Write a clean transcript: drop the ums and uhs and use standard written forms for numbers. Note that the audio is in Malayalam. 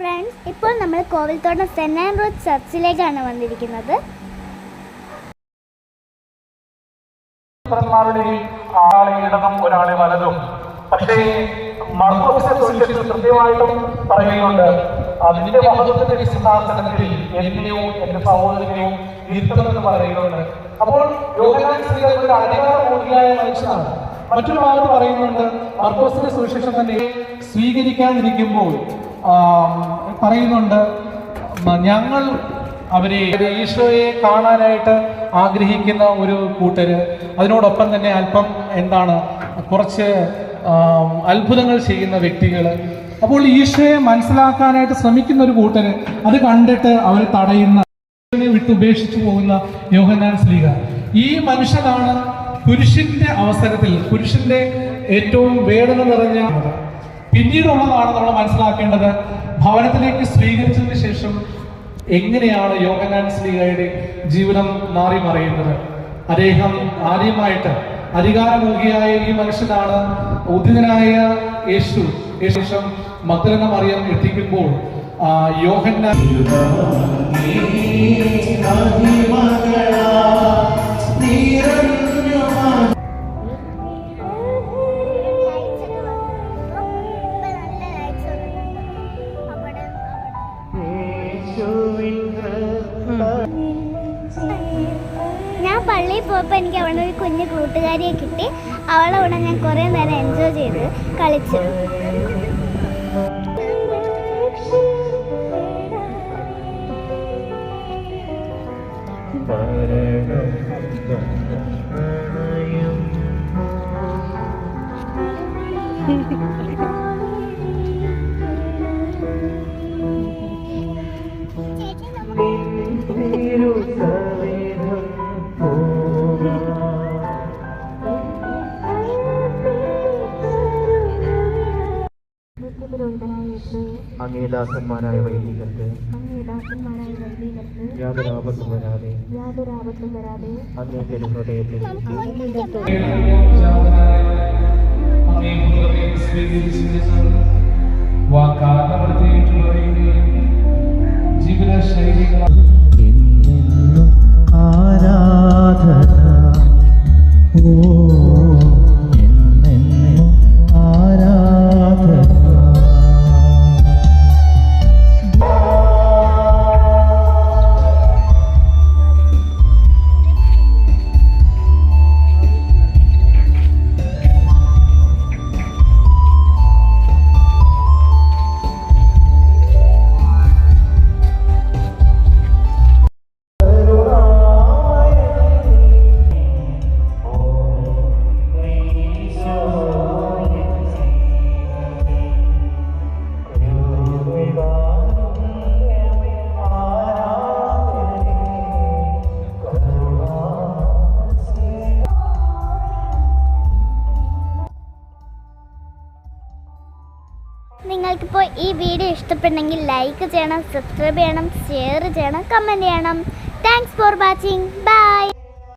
ഫ്രണ്ട്സ്, ഇപ്പോൾ നമ്മൾ കോവിൽത്തോട്ടം സെന്റ് ആൻഡ്രൂസ് ചർച്ചിലേക്കാണ് വന്നിരിക്കുന്നത്. ആളെ ഇടതും ഒരാളെ വലതും. പക്ഷേ മർക്കോസിന്റെ സുവിശേഷം കൃത്യമായിട്ടും പറയുന്നുണ്ട്, അതിന്റെ മഹത്വത്തിന്റെ സിംഹാസനത്തിൽ എന്നെയോ എന്റെ സഹോദരനെയോ ഇരുത്തണമെന്ന് പറയുന്നുണ്ട്. അപ്പോൾ യോഹന്നാൻ സ്ലീഹ ഒരു അധികാരമോഹിയായ മനുഷ്യനാണ്. മറ്റൊരു ഭാഗത്ത് പറയുന്നുണ്ട്, മർക്കോസിന്റെ സുവിശേഷം തന്നെ സ്വീകരിക്കാതിരിക്കുമ്പോൾ പറയുന്നുണ്ട്, ഞങ്ങൾ അവരെ ഈശോയെ കാണാനായിട്ട് ആഗ്രഹിക്കുന്ന ഒരു കൂട്ടര്, അതിനോടൊപ്പം തന്നെ അല്പം കുറച്ച് അത്ഭുതങ്ങൾ ചെയ്യുന്ന വ്യക്തികൾ. അപ്പോൾ ഈശോയെ മനസ്സിലാക്കാനായിട്ട് ശ്രമിക്കുന്ന ഒരു കൂട്ടര്, അത് കണ്ടിട്ട് അവർ തടയുന്ന, വിട്ടുപേക്ഷിച്ചു പോകുന്ന യോഹന്നാൻ സ്ലീഹ. ഈ മനുഷ്യനാണ് പുരുഷന്റെ അവസരത്തിൽ, പുരുഷന്റെ ഏറ്റവും വേദന നിറഞ്ഞ പിന്നീടുള്ളതാണ് നമ്മൾ മനസ്സിലാക്കേണ്ടത്. ഭവനത്തിലേക്ക് സ്വീകരിച്ചതിന് ശേഷം എങ്ങനെയാണ് യോഹന്നാൻ സ്ലീഹയുടെ ജീവിതം മാറി മറിയുന്നത്. അദ്ദേഹം ആദ്യമായിട്ട് അധികാരമോഹിയായ ഈ മനുഷ്യനാണ് ഉദിതനായ യേശു ശേഷം മഗ്ദലന മറിയം എത്തിക്കുമ്പോൾ യോഹന്നാൻ ഞാൻ പള്ളിയിൽ പോയപ്പോൾ എനിക്ക് അവിടെ ഒരു കുഞ്ഞു കൂട്ടുകാരിയെ കിട്ടി. അവളെ കൂടെ ഞാൻ കുറേ നേരം എൻജോയ് ചെയ്ത് കളിച്ചു. അങ്ങേദാസന്മാരായ വൈദികർക്ക് യാതൊരാപത്തും വരാതെ അങ്ങേന്റെ ഹൃദയത്തിൽ ജീവിത ശൈലികൾ ആരാധന നിങ്ങൾക്കിപ്പോൾ ഈ വീഡിയോ ഇഷ്ടപ്പെട്ടെങ്കിൽ ലൈക്ക് ചെയ്യണം, സബ്സ്ക്രൈബ് ചെയ്യണം, ഷെയർ ചെയ്യണം, കമൻറ്റ് ചെയ്യണം. Thanks for watching. ബൈ.